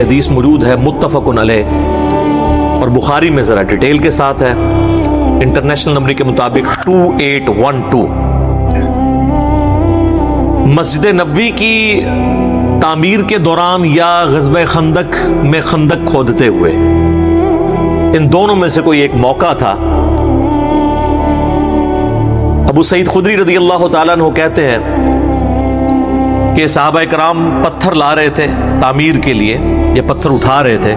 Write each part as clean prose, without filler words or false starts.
حدیث موجود ہے متفقن علیہ اور بخاری میں ذرا ڈیٹیل کے ساتھ ہے، انٹرنیشنل نمبر کے مطابق 2812۔ مسجد نبوی کی تعمیر کے دوران یا غزوہ خندق میں خندق کھودتے ہوئے، ان دونوں میں سے کوئی ایک موقع تھا۔ ابو سعید خدری رضی اللہ تعالیٰ عنہ کہتے ہیں کہ صحابہ کرام پتھر لا رہے تھے تعمیر کے لیے، یہ پتھر اٹھا رہے تھے،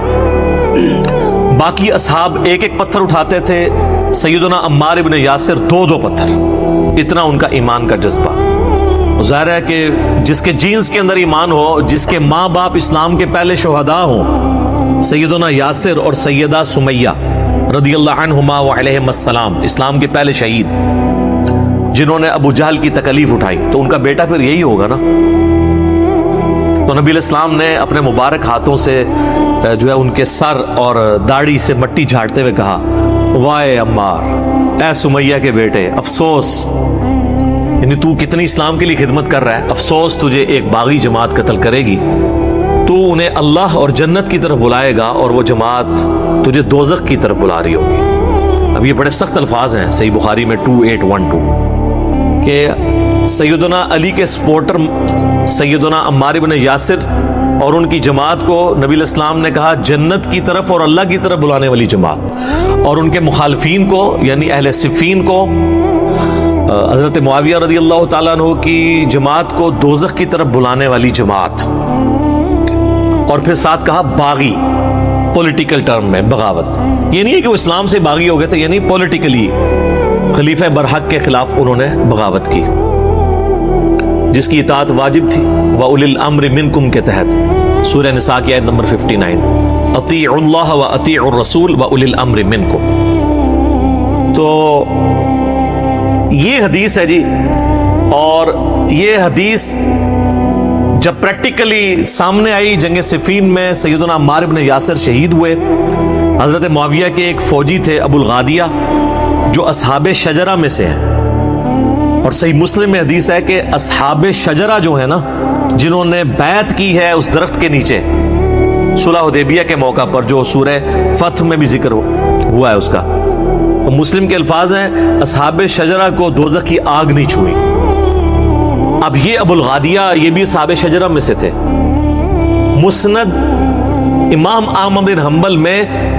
باقی اصحاب ایک ایک پتھر اٹھاتے تھے، سیدنا عمار ابن یاسر دو دو پتھر، اتنا ان کا ایمان کا جذبہ۔ ظاہر ہے کہ جس کے جینز کے اندر ایمان ہو، جس کے ماں باپ اسلام کے پہلے شہداء ہوں، سیدنا یاسر اور سیدہ سمیہ رضی اللہ عنہما وعلیہم السلام، اسلام کے پہلے شہید جنہوں نے ابو جہل کی تکلیف اٹھائی، تو ان کا بیٹا پھر یہی ہوگا نا۔ تو نبی علیہ السلام نے اپنے مبارک ہاتھوں سے جو ہے ان کے سر اور داڑھی سے مٹی جھاڑتے ہوئے کہا، وائے عمار، اے سمیہ کے بیٹے، افسوس، یعنی تو کتنی اسلام کے لیے خدمت کر رہا ہے، افسوس تجھے ایک باغی جماعت قتل کرے گی، تو انہیں اللہ اور جنت کی طرف بلائے گا اور وہ جماعت تجھے دوزخ کی طرف بلا رہی ہوگی۔ اب یہ بڑے سخت الفاظ ہیں صحیح بخاری میں 2812 کہ سیدنا علی کے سپورٹر سیدنا عمار بن یاسر اور ان کی جماعت کو نبی علیہ السلام نے کہا جنت کی طرف اور اللہ کی طرف بلانے والی جماعت، اور ان کے مخالفین کو یعنی اہل صفین کو، حضرت معاویہ رضی اللہ تعالیٰ عنہ کی جماعت کو دوزخ کی طرف بلانے والی جماعت، اور پھر ساتھ کہا باغی، پولیٹیکل ٹرم میں بغاوت، یہ نہیں ہے کہ وہ اسلام سے باغی ہو گئے تھے، یعنی پولیٹیکلی خلیفہ برحق کے خلاف انہوں نے بغاوت کی، جس کی اطاعت واجب تھی، وَأُولِي الْأَمْرِ مِنْكُمْ کے تحت سورہ نساء کی آیت نمبر 59، اطیعوا اللہ وَأَطِیعُوا الرَّسُولَ وَأُولِي الْأَمْرِ مِنْكُمْ۔ تو یہ حدیث ہے جی، اور یہ حدیث جب پریکٹیکلی سامنے آئی جنگ صفین میں، سیدنا عمار بن یاسر شہید ہوئے، حضرت معاویہ کے ایک فوجی تھے ابو الغادیہ جو اصحاب شجرہ میں سے ہیں، اور صحیح مسلم میں حدیث ہے کہ اصحاب شجرہ جو ہیں نا، جنہوں نے بیعت کی ہے اس درخت کے نیچے صلح حدیبیہ کے موقع پر، جو سورہ فتح میں بھی ذکر ہوا ہے اس کا، مسلم کے الفاظ ہیں اصحاب شجرہ کو دوزخ کی آگ نہیں چھوئی۔ اب یہ ابو الغادیہ یہ بھی اصحاب شجرہ میں سے تھے۔ مسند امام احمد بن حنبل میں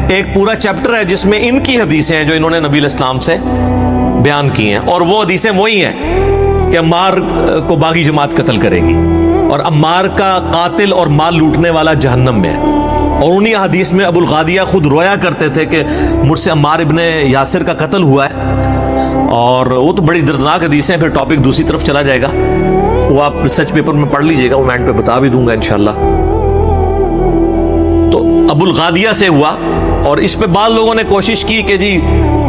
ایک پورا چیپٹر ہے جس میں ان کی حدیثیں ہیں جو انہوں نے نبی علیہ السلام سے بیان کی ہیں، اور وہ حدیثیں وہی ہیں کہ عمار کو باغی جماعت قتل کرے گی اور عمار کا قاتل اور مال لوٹنے والا جہنم میں ہے، اور انہی حدیث میں ابو الغادیہ خود رویا کرتے تھے کہ مجھ سے عمار ابن یاسر کا قتل ہوا ہے، اور وہ تو بڑی دردناک حدیثیں ہیں، پھر ٹاپک دوسری طرف چلا جائے گا، وہ آپ ریسرچ پیپر میں پڑھ لیجئے گا، وہ میں اینڈ پہ بتا بھی دوں گا انشاءاللہ۔ تو ابو الغادیہ سے ہوا، اور اس پہ بعض لوگوں نے کوشش کی کہ جی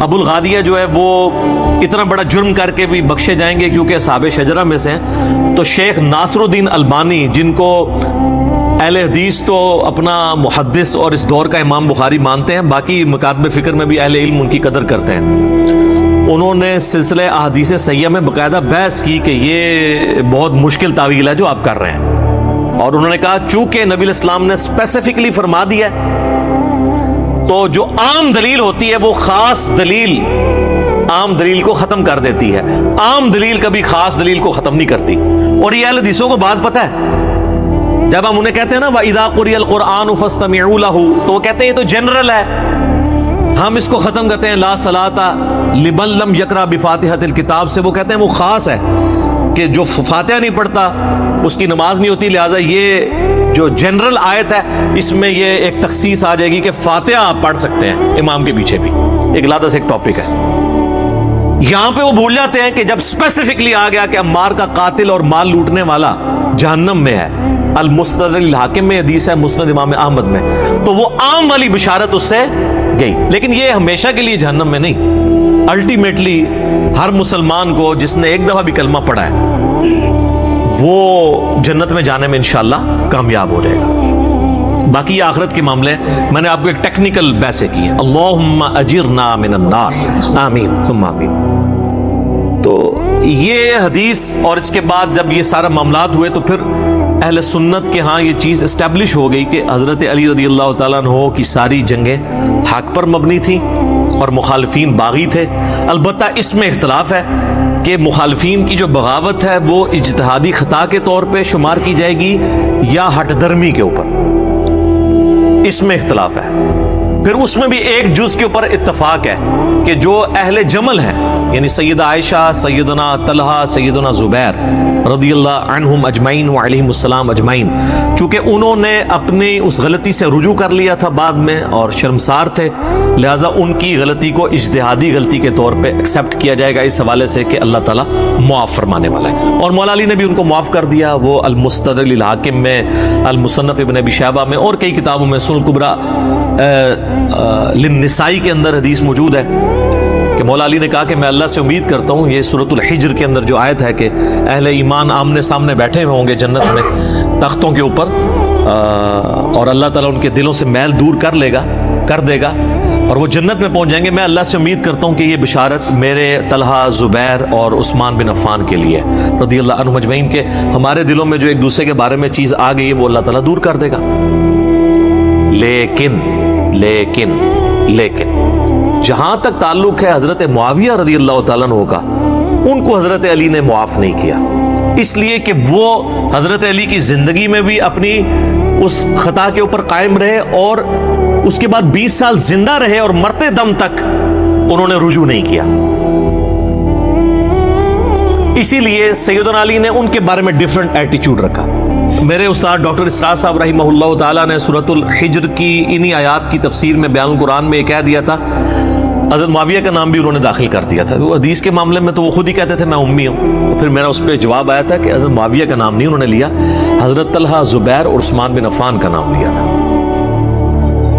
ابو الغادیہ جو ہے وہ اتنا بڑا جرم کر کے بھی بخشے جائیں گے کیونکہ اصحاب شجرہ میں سے ہیں، تو شیخ ناصر الدین البانی، جن کو اہل حدیث تو اپنا محدث اور اس دور کا امام بخاری مانتے ہیں، باقی مکاتب فکر میں بھی اہل علم ان کی قدر کرتے ہیں، انہوں نے سلسلہ احادیث صحیحہ میں باقاعدہ بحث کی کہ یہ بہت مشکل تعویل ہے جو آپ کر رہے ہیں، اور انہوں نے کہا چونکہ نبی علیہ السلام نے اسپیسیفکلی فرما دیا ہے، تو جو عام دلیل ہوتی ہے وہ خاص دلیل عام دلیل کو ختم کر دیتی ہے، عام دلیل کبھی خاص دلیل کو ختم نہیں کرتی، اور یہ اہل حدیثوں کو بات پتہ ہے، جب ہم انہیں کہتے ہیں نا وَإِذَا قُرِئَ الْقُرْآنُ فَاسْتَمِعُوا لَهُ، تو وہ کہتے ہیں یہ تو جنرل ہے، ہم اس کو ختم کرتے ہیں لا صلاۃ لمن لم یقرأ بفاتحۃ الکتاب سے، وہ کہتے ہیں وہ خاص ہے کہ جو فاتحہ نہیں پڑھتا اس کی نماز نہیں ہوتی، لہٰذا یہ جو جنرل آیت ہے اس میں یہ ایک تخصیص آ جائے گی کہ فاتحہ آپ پڑھ سکتے ہیں امام کے پیچھے بھی، ایک علیحدہ سے ایک ٹاپک ہے۔ یہاں پہ وہ بھول جاتے ہیں کہ جب اسپیسیفکلی آ گیا کہ عمار کا قاتل اور مال لوٹنے والا جہنم میں ہے، المستدرک الحاکم میں حدیث ہے، مسند امام احمد میں، تو وہ عام والی بشارت اس سے گئی، لیکن یہ ہمیشہ کے لیے جہنم میں نہیں، الٹیمیٹلی ہر مسلمان کو جس نے ایک دفعہ بھی کلمہ پڑھا ہے وہ جنت میں جانے میں انشاءاللہ کامیاب ہو جائے گا۔ باقی آخرت کے معاملے میں نے آپ کو ایک ٹیکنیکل بحثیں کی ہیں، اللہم اجرنا من النار، آمین ثم آمین۔ تو یہ حدیث، اور اس کے بعد جب یہ سارا معاملات ہوئے تو پھر اہل سنت کے ہاں یہ چیز اسٹیبلش ہو گئی کہ حضرت علی رضی اللہ تعالیٰ عنہ کی ساری جنگیں حق پر مبنی تھیں اور مخالفین باغی تھے. البتہ اس میں اختلاف ہے کہ مخالفین کی جو بغاوت ہے وہ اجتہادی خطا کے طور پہ شمار کی جائے گی یا ہٹ درمی کے اوپر، اس میں اختلاف ہے. پھر اس میں بھی ایک جز کے اوپر اتفاق ہے کہ جو اہل جمل ہیں، یعنی سیدہ عائشہ، سیدنا طلحہ، سیدنا زبیر رضی اللہ عنہم اجمعین وعلیہم السلام اجمعین، چونکہ انہوں نے اپنی اس غلطی سے رجوع کر لیا تھا بعد میں اور شرمسار تھے، لہٰذا ان کی غلطی کو اجتہادی غلطی کے طور پہ ایکسیپٹ کیا جائے گا اس حوالے سے کہ اللہ تعالیٰ معاف فرمانے والا ہے. اور مولا علی نے بھی ان کو معاف کر دیا. وہ المستدرک للحاکم میں، المصنف ابن ابی شیبہ میں اور کئی کتابوں میں، سنن الکبریٰ للنسائی کے اندر حدیث موجود ہے کہ مولا علی نے کہا کہ میں اللہ سے امید کرتا ہوں، یہ سورۃ الحجر کے اندر جو آیت ہے کہ اہل ایمان آمنے سامنے بیٹھے ہوئے ہوں گے جنت میں تختوں کے اوپر، اور اللہ تعالیٰ ان کے دلوں سے میل دور کر دے گا اور وہ جنت میں پہنچ جائیں گے. میں اللہ سے امید کرتا ہوں کہ یہ بشارت میرے طلحہ، زبیر اور عثمان بن عفان کے لیے رضی اللہ عنہم اجمعین، کے ہمارے دلوں میں جو ایک دوسرے کے بارے میں چیز آ گئی ہے وہ اللہ تعالیٰ دور کر دے گا. لیکن جہاں تک تعلق ہے حضرت معاویہ رضی اللہ تعالیٰ عنہ کا، ان کو حضرت علی نے معاف نہیں کیا، اس لیے کہ وہ حضرت علی کی زندگی میں بھی اپنی اس خطا کے اوپر قائم رہے اور اس کے بعد 20 سال زندہ رہے اور مرتے دم تک انہوں نے رجوع نہیں کیا. اسی لیے سیدنا علی نے ان کے بارے میں ڈیفرنٹ ایٹیچیوڈ رکھا. میرے استاد ڈاکٹر اسرار صاحب رحمہ اللہ تعالیٰ نے سورۃ الحجر کی انہی آیات کی تفسیر میں بیان القرآن میں یہ کہہ دیا تھا، حضرت معاویہ کا نام بھی انہوں نے داخل کر دیا تھا. وہ حدیث کے معاملے میں تو وہ خود ہی کہتے تھے میں امی ہوں، تو پھر میرا اس پہ جواب آیا تھا کہ حضرت معاویہ کا نام نہیں انہوں نے لیا، حضرت طلحہ، زبیر اور عثمان بن عفان کا نام لیا تھا،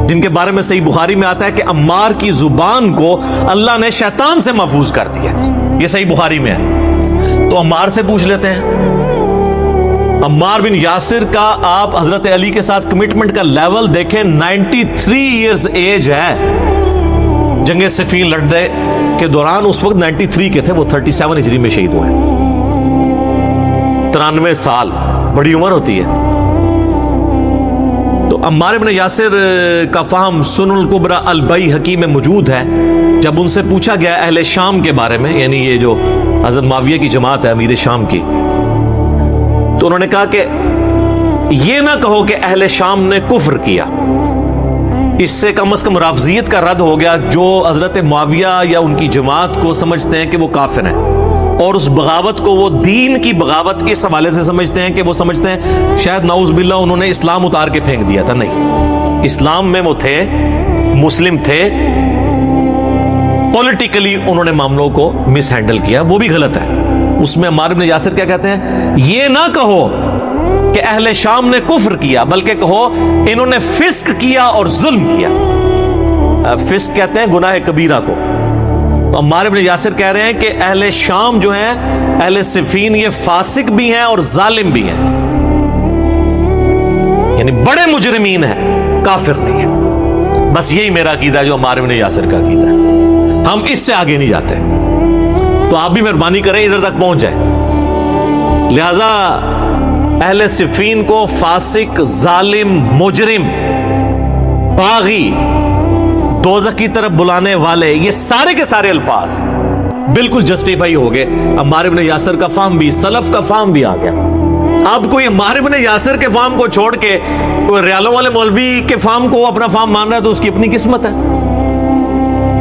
جن کے بارے میں صحیح بخاری میں آتا ہے کہ عمار کی زبان کو اللہ نے شیطان سے محفوظ کر دیا. یہ صحیح بخاری میں ہے. تو عمار سے پوچھ لیتے ہیں. عمار بن یاسر کا آپ حضرت علی کے ساتھ کمٹمنٹ کا لیول دیکھیں، 93 ایئرز ایج ہے. جنگ صفین لڑنے کے دوران اس وقت 93 کے تھے، وہ 37 ہجری میں شہید ہوئے. 93 سال بڑی عمر ہوتی ہے. تو عمار بن یاسر کا فہم سنن الکبریٰ البیہقی میں موجود ہے. جب ان سے پوچھا گیا اہل شام کے بارے میں، یعنی یہ جو حضرت معاویہ کی جماعت ہے امیر شام کی، تو انہوں نے کہا کہ یہ نہ کہو کہ اہل شام نے کفر کیا، اس سے کم از کم رافضیت کا رد ہو گیا جو حضرت معاویہ یا ان کی جماعت کو سمجھتے ہیں کہ وہ کافر ہیں، اور اس بغاوت کو وہ دین کی بغاوت اس حوالے سے سمجھتے ہیں کہ وہ سمجھتے ہیں شاید نعوذ باللہ انہوں نے اسلام اتار کے پھینک دیا تھا. نہیں، اسلام میں وہ تھے، مسلم تھے، پولیٹیکلی انہوں نے معاملوں کو مس ہینڈل کیا، وہ بھی غلط ہے. اس میں عمار بن یاسر کیا کہتے ہیں، یہ نہ کہو کہ اہل شام نے کفر کیا، بلکہ کہو انہوں نے فسق کیا اور ظلم کیا. فسق کہتے ہیں گناہ کبیرہ کو. عمار بن یاسر کہہ رہے ہیں کہ اہل شام جو ہیں، اہل صفین، یہ فاسق بھی ہیں اور ظالم بھی ہیں، یعنی بڑے مجرمین ہیں، کافر نہیں ہیں. بس یہی میرا عقیدہ ہے جو عمار بن یاسر کا عقیدہ ہے. ہم اس سے آگے نہیں جاتے. تو آپ بھی مہربانی کریں ادھر تک پہنچ جائیں. لہذا اہل صفین کو فاسق، ظالم، مجرم، باغی، دوزخ کی طرف بلانے والے، یہ سارے کے سارے الفاظ بالکل جسٹیفائی ہو گئے. عمار بن یاسر کا فہم بھی، سلف کا فہم بھی آ گیا. اب کوئی عمار بن یاسر کے فہم کو چھوڑ کے کوئی ریالوں والے مولوی کے فہم کو اپنا فہم مان رہا ہے تو اس کی اپنی قسمت ہے.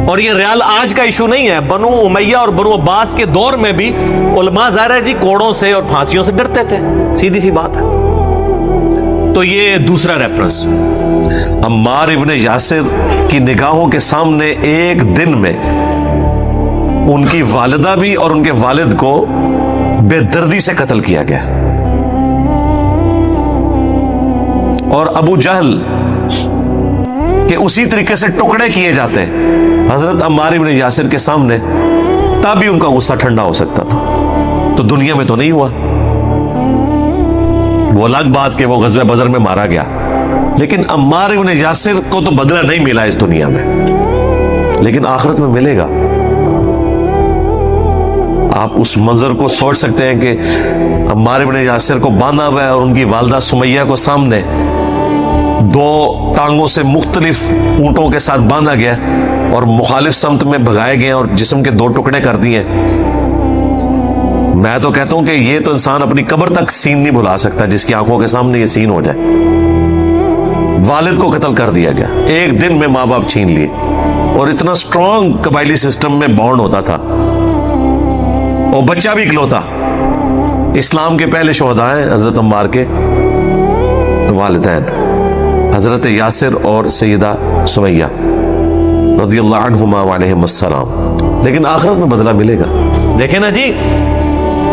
اور یہ ریال آج کا ایشو نہیں ہے. بنو امیہ اور بنو عباس کے دور میں بھی علماء ظاہر ہے جی کوڑوں سے اور پھانسیوں سے ڈرتے تھے، سیدھی سی بات ہے. تو یہ دوسرا ریفرنس. عمار ابن یاسر کی نگاہوں کے سامنے ایک دن میں ان کی والدہ بھی اور ان کے والد کو بے دردی سے قتل کیا گیا، اور ابو جہل کہ اسی طریقے سے ٹکڑے کیے جاتے حضرت عمار ابن یاسر کے سامنے، تب بھی ان کا غصہ ٹھنڈا ہو سکتا تھا. تو دنیا میں تو نہیں ہوا. وہ الگ بات کہ وہ غزوہ بدر میں مارا گیا، لیکن عمار ابن یاسر کو تو بدلہ نہیں ملا اس دنیا میں، لیکن آخرت میں ملے گا. آپ اس منظر کو سوچ سکتے ہیں کہ عمار بن یاسر کو باندھا ہوا ہے اور ان کی والدہ سمیہ کو سامنے 2 ٹانگوں سے مختلف اونٹوں کے ساتھ باندھا گیا اور مخالف سمت میں بھگائے گئے اور جسم کے 2 ٹکڑے کر دیے. میں تو کہتا ہوں کہ یہ تو انسان اپنی قبر تک سین نہیں بھلا سکتا جس کی آنکھوں کے سامنے یہ سین ہو جائے. والد کو قتل کر دیا گیا, ایک دن میں ماں باپ چھین لیے, اور اتنا سٹرونگ قبائلی سسٹم میں بانڈ ہوتا تھا, اور بچہ بھی اکلوتا. اسلام کے پہلے شہداء ہیں حضرت عمار کے والدین حضرت یاسر اور سیدہ سمیہ رضی اللہ عنہما وعلیہم السلام. لیکن آخرت میں بدلہ ملے گا. دیکھیں نا جی,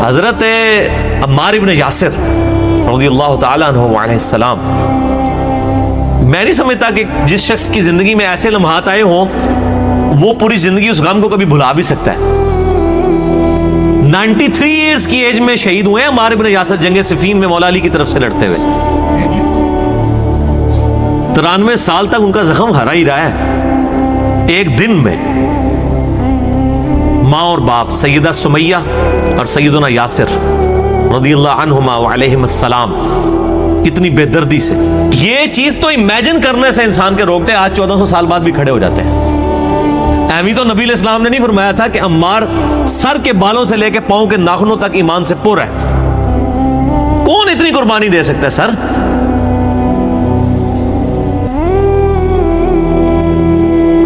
حضرت عمار ابن یاسر رضی اللہ تعالیٰ عنہ وعلیہ السلام, میں نہیں سمجھتا کہ جس شخص کی زندگی میں ایسے لمحات آئے ہوں وہ پوری زندگی اس غم کو کبھی بھلا بھی سکتا ہے. 93 ایئرز کی ایج میں شہید ہوئے ہیں عمار ابن یاسر جنگ صفین میں مولا علی کی طرف سے لڑتے ہوئے. 93 سال تک ان کا زخم ہرا ہی رہا ہے. ایک دن میں ماں اور باپ سیدہ سمیہ اور سیدنا یاسر رضی اللہ عنہما وعلیہم السلام کتنی بے دردی سے, یہ چیز تو امیجن کرنے سے انسان کے روکتے آج 1400 سال بعد بھی کھڑے ہو جاتے ہیں. ایمی تو نبی علیہ السلام نے نہیں فرمایا تھا کہ عمار سر کے بالوں سے لے کے پاؤں کے ناخنوں تک ایمان سے پر ہے. کون اتنی قربانی دے سکتا ہے سر؟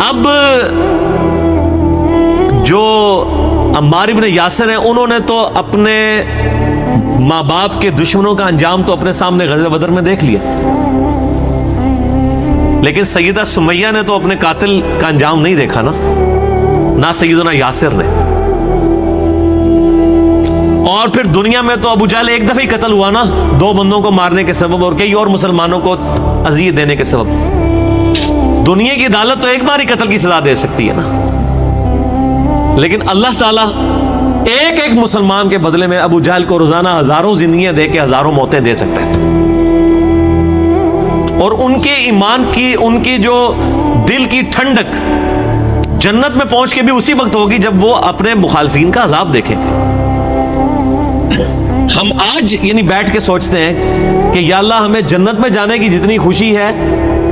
اب جو عمار ابن یاسر ہیں انہوں نے تو اپنے ماں باپ کے دشمنوں کا انجام تو اپنے سامنے غزوہ بدر میں دیکھ لیا, لیکن سیدہ سمیہ نے تو اپنے قاتل کا انجام نہیں دیکھا نا, نہ سیدنا یاسر نے. اور پھر دنیا میں تو ابو جہل ایک دفعہ ہی قتل ہوا نا, 2 بندوں کو مارنے کے سبب اور کئی اور مسلمانوں کو اذیت دینے کے سبب. دنیا کی عدالت تو ایک بار ہی قتل کی سزا دے سکتی ہے نا, لیکن اللہ تعالیٰ ایک ایک مسلمان کے بدلے میں ابو جہل کو روزانہ ہزاروں زندگیاں دے کے ہزاروں موتیں دے سکتا ہے. اور ان کے ایمان کی, ان کی جو دل کی ٹھنڈک جنت میں پہنچ کے بھی اسی وقت ہوگی جب وہ اپنے مخالفین کا عذاب دیکھیں گے. ہم آج یعنی بیٹھ کے سوچتے ہیں کہ یا اللہ ہمیں جنت میں جانے کی جتنی خوشی ہے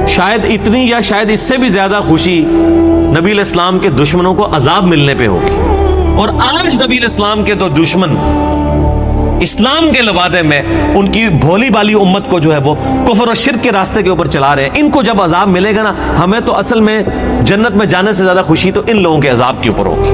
شاید اتنی یا شاید اس سے بھی زیادہ خوشی نبی علیہ السلام کے دشمنوں کو عذاب ملنے پہ ہوگی. اور آج نبی علیہ السلام کے تو دشمن اسلام کے لبادے میں ان کی بھولی بالی امت کو جو ہے وہ کفر و شرک کے راستے کے اوپر چلا رہے ہیں. ان کو جب عذاب ملے گا نا, ہمیں تو اصل میں جنت میں جانے سے زیادہ خوشی تو ان لوگوں کے عذاب کے اوپر ہوگی.